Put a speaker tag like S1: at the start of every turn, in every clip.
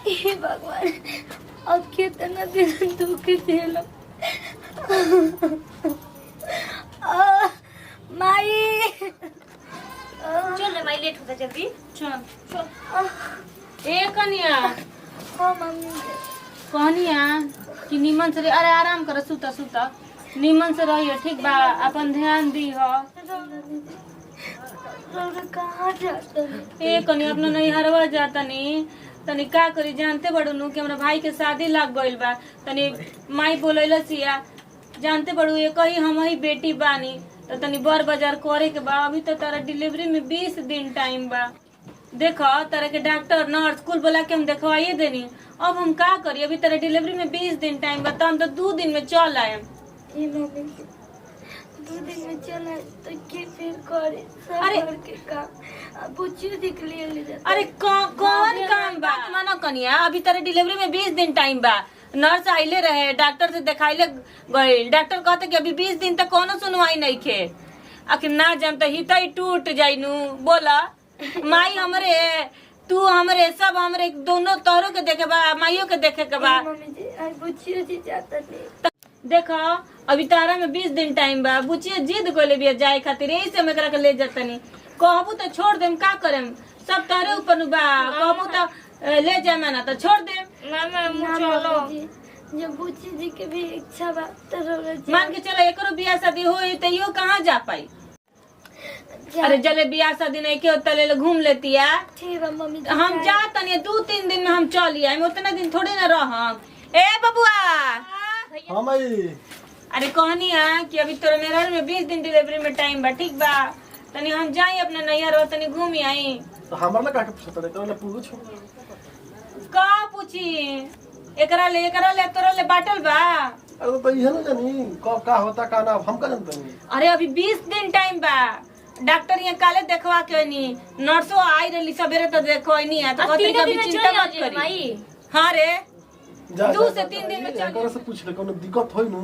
S1: हे भगवान अब कितना दिन दुख झेलो। माई
S2: चल माई लेट होता जल्दी
S3: चल ए कनिया
S1: हाँ मम्मी
S3: कहनिया कि निमन से अरे आराम कर सुता सुता निमन से रहिए ठीक बा अपन ध्यान दी हो।
S1: कहाँ जाता
S3: ए कनिया अपना नैहरवा जातनी तनी का करी जानते बड़ू नु कि हमरा भाई के शादी लग गइल बा तनी माई बोलैला सिया जानते बड़ू एक ही हम ही बेटी बानी तो तनी बर बाजार करे के बा अभी तो तारा डिलीवरी में 20 दिन टाइम बा। देखो तारा के डॉक्टर नर्स कुल बोला के हम देखवाइए देनी अब हम का करी अभी तारा डिलीवरी में 20 दिन टाइम बा तो हम तो 2 दिन में चल आए।
S1: 2 दिन में चला तो के फिर करे सब
S3: अरे
S1: घर के काम बुच्ची दिख लिए
S3: अरे कौन काम बा मानो कनिया अभी तारा डिलीवरी में 20 दिन टाइम बा नर्स आइले रहे डॉक्टर से दिखाइले गए डॉक्टर कहते कि अभी 20 दिन तक कोनो सुनवाई नहीं खे आखिर ना जान तो हित ही टूट जाइनू बोला माई हमरे तू हमरे सब हमरे दोनों तोहरों के देखे बा माइयों के देखे के बा।
S1: मम्मी जी आज बुच्ची जी जाता नहीं
S3: देखो अभी तारा में 20 दिन टाइम बा बुचिया जिद कोले भी जाए खातिर यही से हम एकरा के ले जतनी कहबू तो छोड़ देम का करेम सब तोहरे ऊपर बा कहबू तो ले जाए ना तो छोड़ दे
S1: चलो जब बुच्ची जी के भी इच्छा बा तो
S3: मान के चलो एकरो बियाह शादी होई तो यो कहाँ जा पाई। अरे जले बियाह शादी नहीं के तले घूम लेती है
S1: ठीक है मम्मी जी
S3: हम जा तनी 2-3 दिन में हम चल आए उतना दिन थोड़े ना रहम। ए बबुआ
S4: हाँ माई
S3: अरे कहनी है कि अभी तोरा मेरा में 20 दिन डिलीवरी में टाइम बा ठीक बा तनी हम जाई अपना नैहर तनी घूम आई
S4: तो हमारा ना काहे पूछत रे तोरा पूछ
S3: का पूछी एकरा ले तोरा ले बाटल बा।
S4: अरे तो इहे ना जानी कब का होता का ना हम का जानते नहीं।
S3: अरे अभी 20 दिन टाइम बा डॉक्टर यहाँ काले देखवा के नहीं नर्सों आई रही सवेरे तो देखो नहीं है तो कहते कभी चिंता मत करी। हाँ रे 2 से 3 दिन में चल
S4: एकरा से पूछ ले कोनो दिक्कत होई नु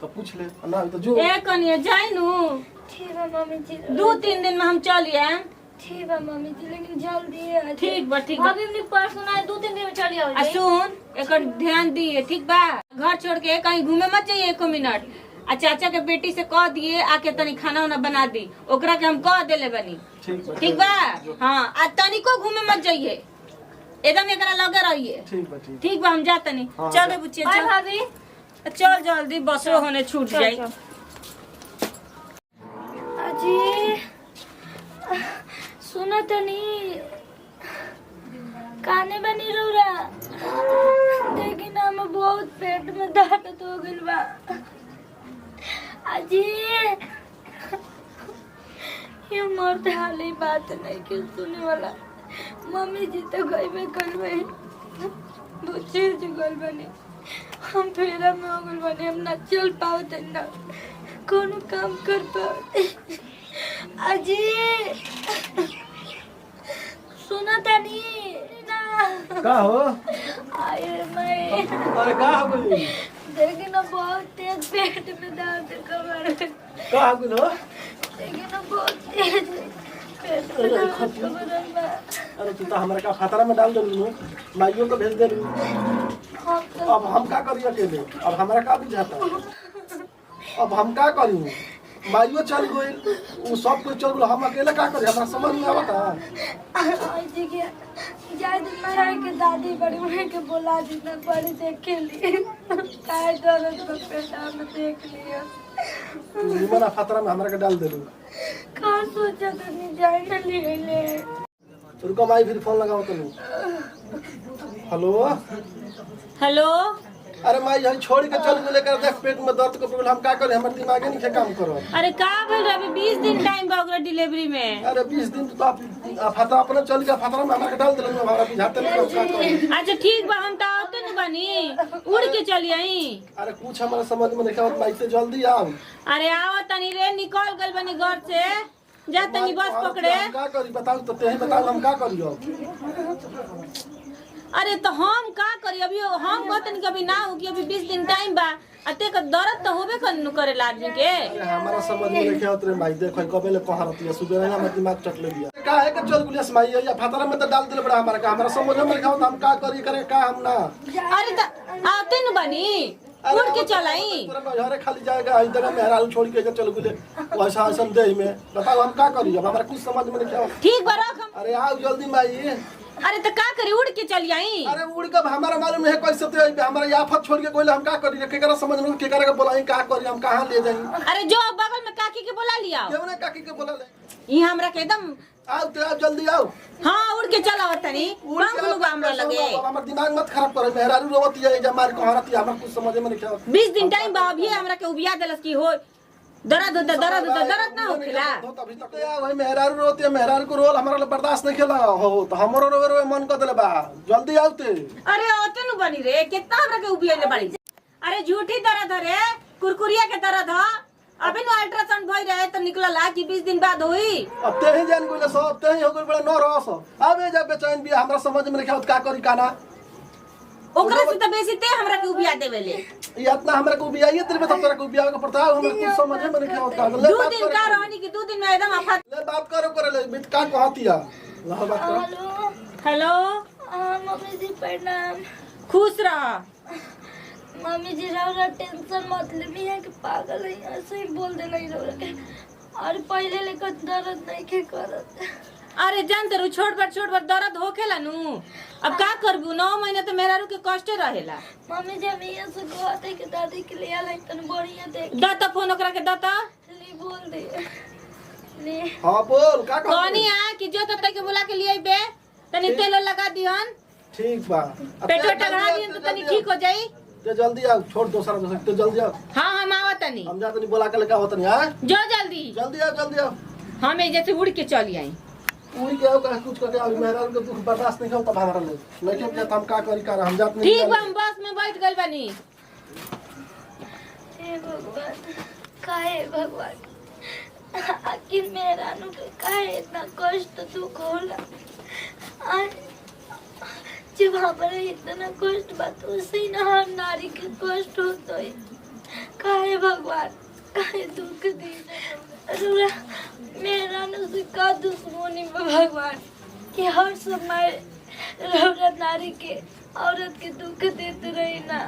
S4: तो पूछ ले ना तो जो
S3: ए कनिया जाई नु
S1: ठीक है मम्मी जी
S3: 2-3 दिन में हम चल आए
S1: ठीक है मम्मी जी लेकिन जल्दी आ
S3: ठीक बा ठीक बा
S2: अभी हमने परसों ना 2-3 दिन में चली आओ
S3: सुन एक ध्यान दिए ठीक बा घर छोड़ के कहीं घूमे मत जाइए 1 मिनट आ चाचा के बेटी से कह दिए आके तनी खाना वाना बना दी ओकरा के हम कह देले बनी ठीक बा हाँ आ तनी को घूमे मत जाइए एकदम एकरा लगे रहिए ठीक बा हम जा तनी चल रे बुच्ची चल
S2: भाभी
S3: चल जल्दी बसो होने छूट जाई।
S1: अजी सुनो तनी काने बनी रौरा देखी ना हम बहुत पेट में दर्द हो गइल बा अजी ये मर्द हाली बात नहीं कि सुने वाला मम्मी जी तो गई कल में बुच्ची जी गल बनी हम फेरा में हो गल बनी हम ना चल पाओ ना कोनो काम कर पाओ अजी सुना तानी ना
S4: का हो
S1: आए मैं
S4: अरे का हो गई
S1: देखी ना बहुत तेज पेट में दर्द कमर
S4: का हो गई हो
S1: देखी ना बहुत तेज पेट में दर्द कमर
S4: अरे तू तो हमरा का खतरा में डाल देलू माइयों को भेज देलू अब हम का करिए अकेले अब हमरा का बुझाता अब हम का करी माइयो चल गई वो सब कुछ चल गई हम अकेले का करी हमरा समझ में आवता
S1: आई जी के जाय दिन में के दादी बड़ी मम्मी के बोला दी ना बड़ी देख के लिए काय दर्द को पेट में देख लिया
S4: निमन खतरा में हमरा के डाल देलू
S1: का सोचा तो नहीं जाए ना ले ले
S4: रुको माई फिर फोन लगाओ तू हेलो
S3: हेलो
S4: अरे माई हम छोड़ के चल गए लेकर देख पेट में दर्द को प्रॉब्लम हम का करे हमर दिमाग नहीं है काम करो।
S3: अरे का भइल रे अभी 20 दिन टाइम बा ओकरा डिलीवरी में।
S4: अरे 20 दिन तो आप फतरा अपना चल गया फतरा में हमरा के डाल देलन हमारा बुझाते नहीं का करो।
S3: अच्छा ठीक बा हम तो आते न बनी उड़ के चली आई।
S4: अरे कुछ हमारा समझ में नहीं आवत माई से जल्दी आओ।
S3: अरे आओ तनी रे निकल गल बनी घर से जा तनी बस पकड़े।
S4: हम का करी बताओ तो तेही बताओ हम का करियो।
S3: अरे तो हम का करी अभी हम कहते नहीं कि अभी ना हो कि अभी 20 दिन टाइम बा अते का दर्द तो होबे कन्नु करे आदमी के।
S4: अरे हमारा समझ में नहीं आवत रे माई देखो कबे ले कहा रहती है सुबह नहीं हमारा दिमाग चट ले दिया का है कि चल गुलिया माई या फातरा में तो डाल दिले बड़ा हमारा का हमारा समझ में नहीं आवत हम का करी करे का हम ना।
S3: अरे त आते न बनी उड़ के चलाई
S4: पूरा घरे खाली जाएगा इधर में मेहरारू छोड़ के चल गुले वैसा ऐसा दे में बताओ हम का करी अब हमारा कुछ समझ में नहीं आवत।
S3: ठीक बा रख हम।
S4: अरे आओ जल्दी माई।
S3: अरे तो का करी उड़ के चली आई।
S4: अरे उड़ के हमारा मालूम है कैसे तो हमारा आफत छोड़ के कोई हम का करी केकरा समझ में केकरा के बोलाई का करी हम कहां ले जाई।
S3: अरे जो बगल में काकी के बुला लिया
S4: क्यों ना काकी के बोला ले
S3: ई हमरा के एकदम
S4: आओ तो आओ जल्दी आओ।
S3: हां उड़ के चला तनी पंखलू बा हमरा लगे
S4: हमर दिमाग मत खराब करे मेहरारू रोवती है जा मार कहरती हमरा कुछ समझ में नहीं आवत।
S3: 20 दिन टाइम बा अभी हमरा के उबिया देलस की हो दर्द ना होखेला।
S4: अभी तक यार वही मेहरारू रोती है मेहरारू को रोल हमारा बर्दाश्त नहीं खेला हो तो हमरो रोवे मन कर देले बा जल्दी आउते।
S3: अरे ओते नु बनी रे कितना हमरा के उबिया ले बाड़ी। अरे झूठी दर्द रे कुरकुरिया के दर्द ह अभी नु अल्ट्रासाउंड भई रहे तो निकलला कि 20 दिन बाद होई।
S4: अब ते ही जान गोले सब ते ही हो गइल बड़ा न रस अबे जब बेचैन भी हमरा समझ में नहीं आवत का करी काना
S3: ओकरा से तो बेसी ते हमरा के उबिया देवेले।
S4: ये इतना हमरा को बिया ये तेरे में तोरा को बिया का पड़ता है हमरा कुछ समझ में नहीं आवत का ले
S3: 2 दिन का रहनी कि 2 दिन में एकदम आफत।
S4: ले बात करो करे ले बिट का कहतिया ला बात करो।
S1: हेलो
S3: हेलो
S1: मम्मी जी प्रणाम।
S3: खुश रह।
S1: मम्मी जी रौरा टेंशन मत ले मैं है कि पागल है ऐसे ही बोल देना ही रौरा के और पहले लेकर दर्द नहीं के करत।
S3: अरे जान तेरू छोट पर दर्द होखेला नु अब का करबू 9 महीने तो मेहरारू के कष्टे रहेला।
S1: मम्मी जी हम ये से कहते कि दादी के लिए आले तन बढ़िया देख
S3: दाता फोन ओकरा के दाता
S1: ले बोल दे ले।
S4: हां बोल का कहत
S3: कहानी आ कि जो तत के बुला के लिए बे तनी तेल लगा दिहन
S4: ठीक बा
S3: पेटो टगड़ा दिहन तो तनी ठीक हो जाई।
S4: ते जल्दी आओ छोड़ दूसरा तो जल्दी आओ।
S3: हां हम आवत तनी
S4: हम जा तनी बोला के लगा होतनी हां
S3: जो जल्दी
S4: जल्दी आओ।
S3: हम ए जैसे उड़ के चली आई।
S4: उड़ी के आओ का कुछ करके आओ मेहरारू के दुख बर्दाश्त नहीं होता हमारा ले नहीं के हम का करी कर हम जात नहीं।
S3: ठीक बा हम बस में बैठ गइल बानी।
S1: हे भगवान काहे भगवान आखिर मेरा नु के काहे इतना कष्ट दुख होला जब हमारे इतना कष्ट बात उसे ना हर नारी के कष्ट होता है। काहे भगवान काहे दुख दी रुरा मेरा न से का दुश्मनी में भगवान कि हर समय रौरा नारी के औरत के दुख देते रही ना।